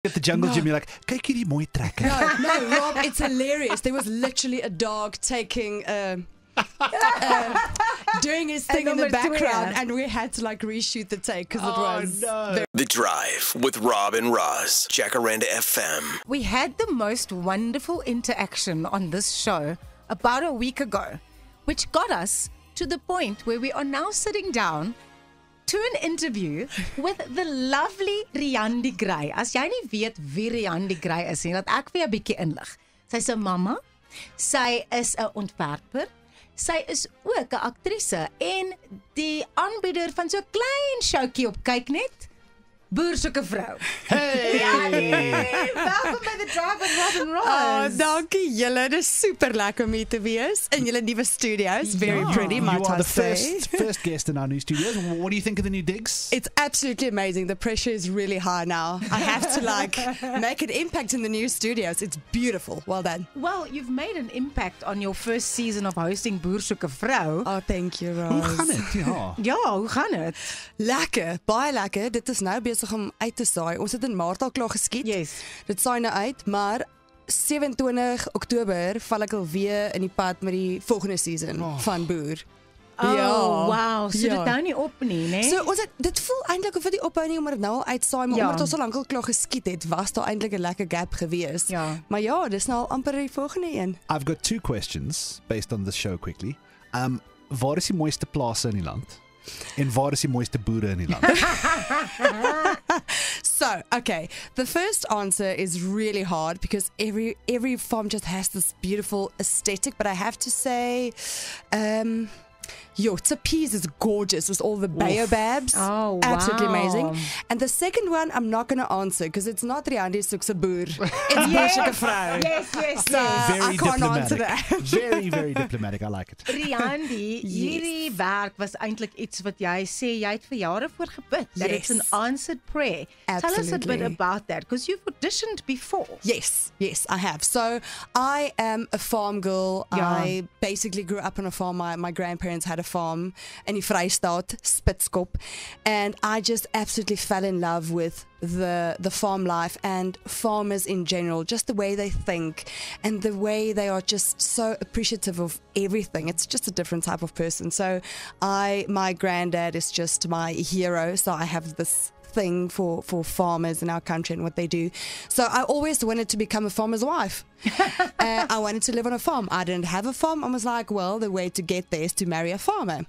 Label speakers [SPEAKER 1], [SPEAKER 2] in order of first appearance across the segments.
[SPEAKER 1] At the jungle gym, you're like, kyk hierdie mooi trekker.
[SPEAKER 2] No, Rob, it's hilarious. There was literally a dog taking, doing his thing in the background, and we had to like reshoot the take because it was.
[SPEAKER 1] No.
[SPEAKER 3] The Drive with Rob and Roz, Jacaranda FM.
[SPEAKER 4] We had the most wonderful interaction on this show about a week ago, which got us to the point where we are now sitting down to an interview with the lovely Riandi Gray. As jy nie weet wie Riandi Gray is nie, dat ek vir jou 'n bietjie inlig. Sy's 'n mamma, sy is 'n ontwerper, sy is ook 'n aktrise en die aanbieder van so 'n klein showtjie op Kyknet. Boer soeke vrou.
[SPEAKER 1] Hey!
[SPEAKER 4] Welkom by The Drive with Rob and Roz.
[SPEAKER 2] Oh, dankie julle. Dit is super lekker om hier te wees in julle nuwe studios. Very pretty,
[SPEAKER 1] You
[SPEAKER 2] might
[SPEAKER 1] are
[SPEAKER 2] I
[SPEAKER 1] the
[SPEAKER 2] say.
[SPEAKER 1] first guest in our new studios. What do you think of the new digs?
[SPEAKER 2] It's absolutely amazing. The pressure is really high now. I have to make an impact in the new studios. It's beautiful. Well done.
[SPEAKER 4] Well, you've made an impact on your first season of hosting Boer soeke vrou.
[SPEAKER 2] Oh, thank you,
[SPEAKER 1] Hoe
[SPEAKER 2] Rose.
[SPEAKER 1] gaan dit? Ja.
[SPEAKER 4] Ja, hoe gaan dit?
[SPEAKER 2] Lekker, baie lekker. Dit is nou besig om uit te saai. Ons het in Maart al klaar geskiet.
[SPEAKER 4] Yes.
[SPEAKER 2] Dit saai nou uit, maar 27 Oktober val ek alweer in die pad met die volgende season van Boer.
[SPEAKER 4] Oh, wow. So
[SPEAKER 2] ja.
[SPEAKER 4] dit hou nie op nie, né?
[SPEAKER 2] So ons dit voel eintlik of dit ophou nie omdat dit nou al uitsaai, maar
[SPEAKER 4] Ja.
[SPEAKER 2] omdat ons al lank al klaar geskiet het, was daar eintlik 'n lekker gap gewees.
[SPEAKER 4] Ja.
[SPEAKER 2] Maar ja, dis nou al amper die volgende een.
[SPEAKER 1] I've got two questions based on this show quickly. Waar is die mooiste plase in die land? En waar is die mooiste boere in die land?
[SPEAKER 2] So, okay, the first answer is really hard because every farm just has this beautiful aesthetic, but I have to say, Tepies is gorgeous with all the baobabs.
[SPEAKER 4] Oh, wow.
[SPEAKER 2] Absolutely amazing. And the second one, I'm not going to answer because it's not Riandi soeke boer. It's Boer soeke vrou.
[SPEAKER 4] Yes.
[SPEAKER 2] So
[SPEAKER 1] Very
[SPEAKER 2] I can't answer
[SPEAKER 1] diplomatic.
[SPEAKER 2] that.
[SPEAKER 1] Very diplomatic. I like it.
[SPEAKER 4] Riandi, hierdie werk was eintlik iets wat jy sê jy het vir jare voor gebid. That it's an
[SPEAKER 2] Yes.
[SPEAKER 4] answered prayer. Tell us a bit
[SPEAKER 2] Absolutely.
[SPEAKER 4] about that because you've auditioned before.
[SPEAKER 2] Yes, I have. So I am a farm girl.
[SPEAKER 4] Yeah.
[SPEAKER 2] I basically grew up on a farm. My grandparents had a farm in die Vrystaat, Spitskop, and I just absolutely fell in love with the farm life and farmers in general, just the way they think and the way they are just so appreciative of everything. It's just a different type of person. So my granddad is just my hero. So I have this thing for farmers in our country and what they do. So I always wanted to become a farmer's wife. I wanted to live on a farm. I didn't have a farm. I was like, well, the way to get there is to marry a farmer.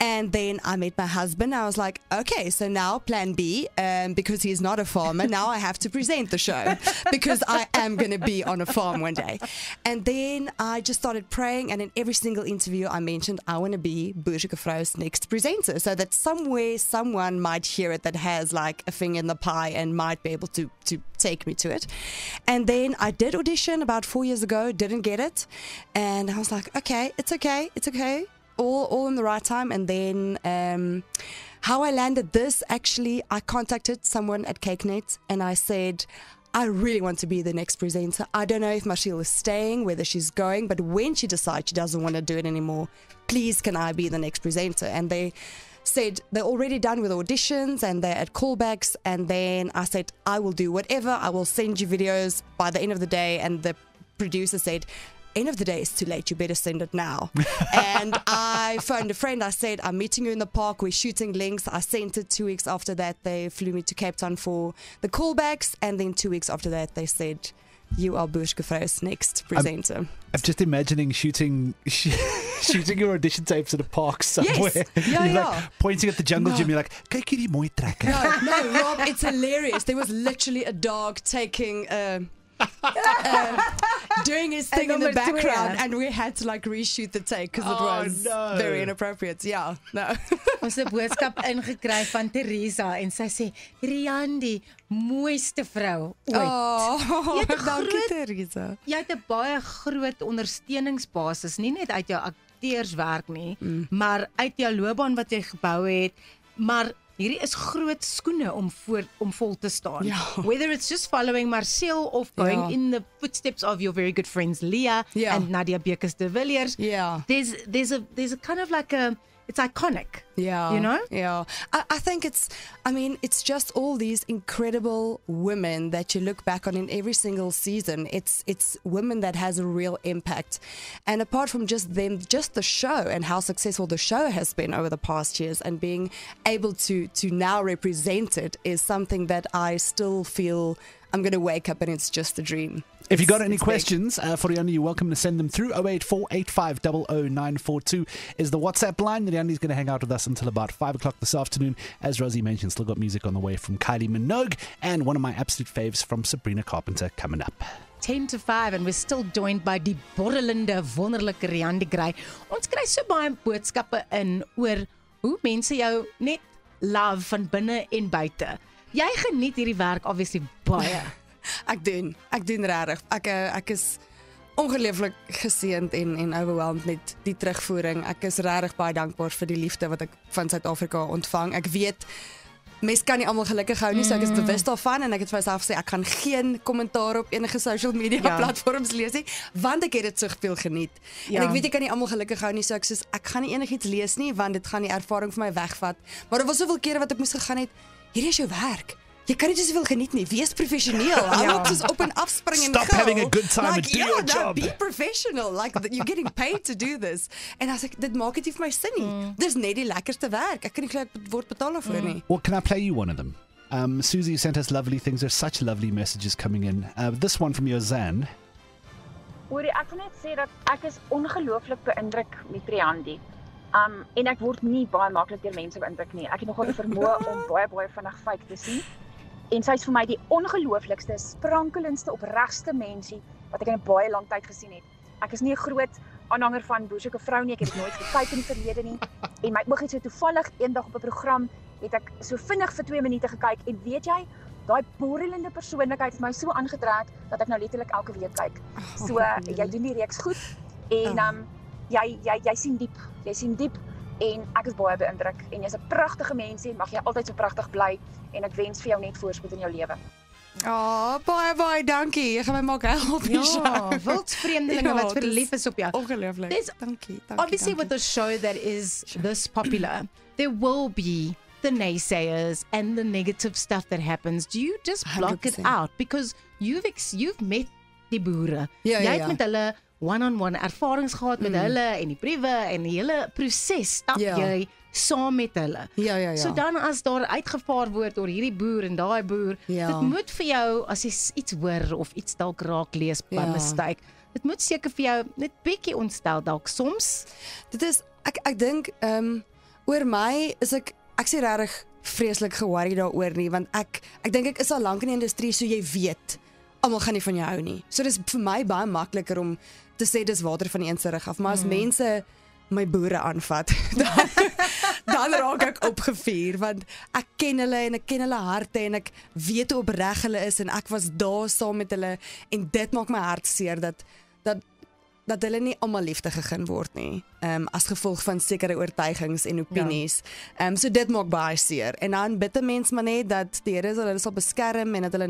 [SPEAKER 2] And then I met my husband. I was like, okay, so now plan B, because he's not a farmer, now I have to present the show because I am going to be on a farm one day. And then I just started praying, and in every single interview I mentioned I want to be Boer soeke vrou's next presenter, so that somewhere someone might hear it that has like a finger in the pie and might be able to take me to it. And then I did audition about 4 years ago, didn't get it, and I was like, okay, it's okay, all in the right time. And then how I landed this, actually, I contacted someone at Kyknet and I said, I really want to be the next presenter. I don't know if Marshall is staying, whether she's going, but when she decides she doesn't want to do it anymore, please can I be the next presenter? And they said they're already done with auditions and they're at callbacks. And then I said, I will do whatever. I will send you videos by the end of the day. And the producer said, end of the day is too late, you better send it now. And I phoned a friend. I said, I'm meeting you in the park, we're shooting links. I sent it. 2 weeks after that, they flew me to Cape Town for the callbacks. And then 2 weeks after that, they said, you are Boer soeke vrou's next presenter.
[SPEAKER 1] I'm just imagining shooting your audition tapes at a park somewhere.
[SPEAKER 2] Yes. Yeah,
[SPEAKER 1] You're
[SPEAKER 2] yeah.
[SPEAKER 1] like pointing at the jungle gym. You're like, kyk hierdie mooi trekker.
[SPEAKER 2] No, Rob, it's hilarious. There was literally a dog taking, doing his thing in the
[SPEAKER 4] number twee.
[SPEAKER 2] background, and we had to like reshoot the take because it was
[SPEAKER 1] no.
[SPEAKER 2] very inappropriate. Yeah, no.
[SPEAKER 4] Ons het 'n boodskap ingekry van Teresa en sy sê Riandi, mooiste vrou ooit.
[SPEAKER 2] Oh,
[SPEAKER 4] Jy het 'n
[SPEAKER 2] dankie
[SPEAKER 4] groot-
[SPEAKER 2] Teresa.
[SPEAKER 4] Jy het 'n baie groot ondersteuningsbasis, nie net uit jou akteurswerk nie, maar uit jou loopbaan wat jy gebou het, maar hierdie is groot skoene om vol te staan.
[SPEAKER 2] Ja.
[SPEAKER 4] Whether it's just following Marcel of going
[SPEAKER 2] Ja.
[SPEAKER 4] in the footsteps of your very good friends Leah
[SPEAKER 2] Ja.
[SPEAKER 4] and Nadia Bekes de Villiers.
[SPEAKER 2] Yeah.
[SPEAKER 4] There's a kind of like a it's iconic.
[SPEAKER 2] Yeah.
[SPEAKER 4] You know?
[SPEAKER 2] Yeah. I think it's just all these incredible women that you look back on in every single season. It's women that has a real impact. And apart from just them, just the show and how successful the show has been over the past years and being able to now represent it is something that I still feel I'm going to wake up and it's just a dream.
[SPEAKER 1] If you got any questions for Riandi, you're welcome to send them through. 08485000942 is the WhatsApp line. Riandi's going to hang out with us until about 5 o'clock this afternoon. As Rosie mentioned, still got music on the way from Kylie Minogue and one of my absolute faves from Sabrina Carpenter coming up.
[SPEAKER 4] 10 to 5 and we're still joined by die borrelende, wonderlike Riandi Gray. Ons kry so baie boodskappe in oor hoe mense jou net love van binne en buite. Jy geniet hierdie werk obviously baie.
[SPEAKER 2] Ek doen regtig. Ek is ongelooflik geseënd en overwhelmed met die terugvoering. Ek is regtig baie dankbaar vir die liefde wat ek van Suid-Afrika ontvang. Ek weet mense kan nie almal gelukkig hou nie, so ek is bewus daarvan en ek het vir myself gesê ek gaan geen kommentaar op enige social media platforms lees nie, want ek het dit so veel geniet. En ek weet ek kan nie almal gelukkig hou nie, so ek gaan nie enigiets lees nie want dit gaan die ervaring vir my wegvat. Maar daar was soveel kere wat ek moes gegaan het. Hierdie is jou werk. Jy kan nie te soveel geniet nie. Wees professioneel. Hou op soos op en afspring en
[SPEAKER 1] Stop having a good time and do your job.
[SPEAKER 2] Be professional. Like you're getting paid to do this. En as ek dit maak dit nie vir my sin nie. Dis net die lekkerste werk. Ek kan nie glo ek word betaal daarvoor nie.
[SPEAKER 1] Well, can I play you one of them? Susie sent us lovely things. There's such lovely messages coming in. This one from Jozan.
[SPEAKER 5] Hoorie, ek wil net sê dat ek is ongelooflik beïndruk met Riandi. En ek word nie baie maklik deur mense beïndruk nie. Ek het nogal die vermoë om baie vinnig fout te sien. En sy is vir my die ongelooflikste, sprankelendste, opregste mensie wat ek in 'n baie lang tyd gesien het. Ek is nie 'n groot aanhanger van Boersoeke Vrou nie. Ek het dit nooit gekyk in die verlede nie. En my oog het so toevallig eendag op 'n program het ek so vinnig vir 2 minute gekyk en weet jy, daai borrelende persoonlikheid het my so aangetrek dat ek nou letterlik elke week kyk. So jy doen die reeks goed en jy sien diep. Jy sien diep en ek is baie beïndruk en jy's 'n pragtige mensie, mag jy altyd so pragtig bly en ek wens vir jou net voorspoed in jou lewe.
[SPEAKER 2] Baie dankie. Jy gaan my maak help.
[SPEAKER 4] Ja, wildvreemdelinge wat verlief is op jou.
[SPEAKER 2] Ongelooflik. Dankie.
[SPEAKER 4] Obviously with a show that is this popular, there will be the naysayers and the negative stuff that happens. Do you just block 100%. It out? Because you've met die boere. Jy het met hulle one-on-one ervarings gehad met hulle en die briewe en die hele proses stap jy saam met hulle.
[SPEAKER 2] Ja.
[SPEAKER 4] So dan as daar uitgevaar word oor hierdie boer en daai boer, dit moet vir jou as jy iets hoor of iets dalk raak lees by mistake, dit moet seker vir jou net bietjie ontstel dalk soms.
[SPEAKER 2] Dit is ek dink oor my is ek sê regtig vreeslik ge-worry daaroor nie, want ek dink ek is al lank in die industrie, so jy weet almal gaan nie van jou hou nie. So dis vir my baie makliker om te sê dis water van die een se rug af, maar as mense my boere aanvat, dan raak ek opgevuur, want ek ken hulle en ek ken hulle harte en ek weet hoe opreg hulle is en ek was daar saam met hulle en dit maak my hart seer dat hulle nie almal liefde gegee word nie, as gevolg van sekere oortuigings en opinies. So dit maak baie seer. En dan bid 'n mens maar net dat die Here hulle sal beskerm en dat hulle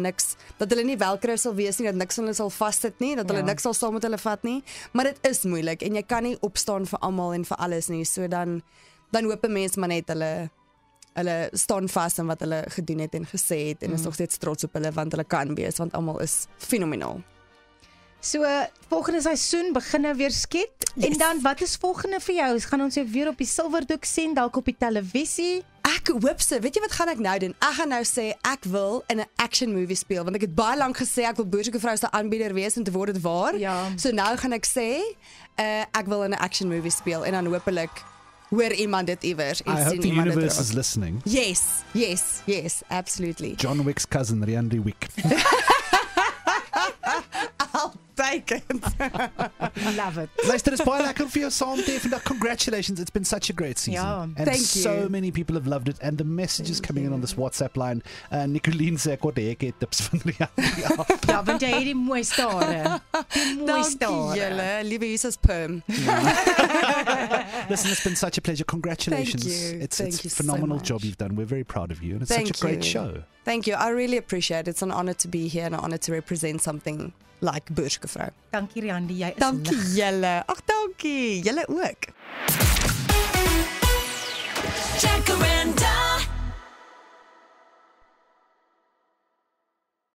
[SPEAKER 2] nie welkry sal wees nie, dat niks hulle sal vassit nie, dat hulle niks sal saam met hulle vat nie. Maar dit is moeilik en jy kan nie opstaan vir almal en vir alles nie. So dan hoop 'n mens maar net hulle staan vas in wat hulle gedoen het en gesê het en is nog steeds trots op hulle want hulle kan wees, want almal is fenomenaal.
[SPEAKER 4] So volgende seisoen begin nou weer skiet. En dan wat is volgende vir jou? Gaan ons jou weer op die silverdoek sien, dalk op die televisie?
[SPEAKER 2] Ek hoop so. Weet jy wat gaan ek nou doen? Ek gaan nou sê ek wil in 'n action movie speel, want ek het baie lank gesê ek wil Boersoeke Vrou se aanbieder wees en te word dit waar. So nou gaan ek sê ek wil in 'n action movie speel en dan hopelik hoor iemand dit iewers en
[SPEAKER 1] I
[SPEAKER 2] sien
[SPEAKER 1] hope the
[SPEAKER 2] iemand
[SPEAKER 1] universe
[SPEAKER 2] dit
[SPEAKER 1] is listening.
[SPEAKER 2] Yes, absolutely.
[SPEAKER 1] John Wick's cousin, Riandi Wick.
[SPEAKER 2] I'll take it.
[SPEAKER 4] Love it.
[SPEAKER 1] Luister, dis baie lekker vir jou saam te vandag. Congratulations, it's been such a great season. And
[SPEAKER 2] thank you.
[SPEAKER 1] So many people have loved it and the messages coming in on this WhatsApp line. Nicoline sê ek word ek tips van Riandi.
[SPEAKER 4] Ja, want jy het die mooi stare. Die mooi stare.
[SPEAKER 2] Julle, liewe Jesus perm.
[SPEAKER 1] Listen, it's been such a pleasure. Congratulations.
[SPEAKER 2] Thank you.
[SPEAKER 1] It's
[SPEAKER 2] Thank
[SPEAKER 1] a
[SPEAKER 2] you so
[SPEAKER 1] phenomenal
[SPEAKER 2] much.
[SPEAKER 1] job you've done. We're very proud of you and it's
[SPEAKER 2] Thank
[SPEAKER 1] such a great
[SPEAKER 2] you.
[SPEAKER 1] show.
[SPEAKER 2] Thank you. I really appreciate it. It's an honor to be here and an honor to represent something like Boersoeke Vrou.
[SPEAKER 4] Dankie Riandi, jy is
[SPEAKER 2] Dankie
[SPEAKER 4] lig.
[SPEAKER 2] julle. Ag dankie. Julle ook.
[SPEAKER 6] Jacaranda.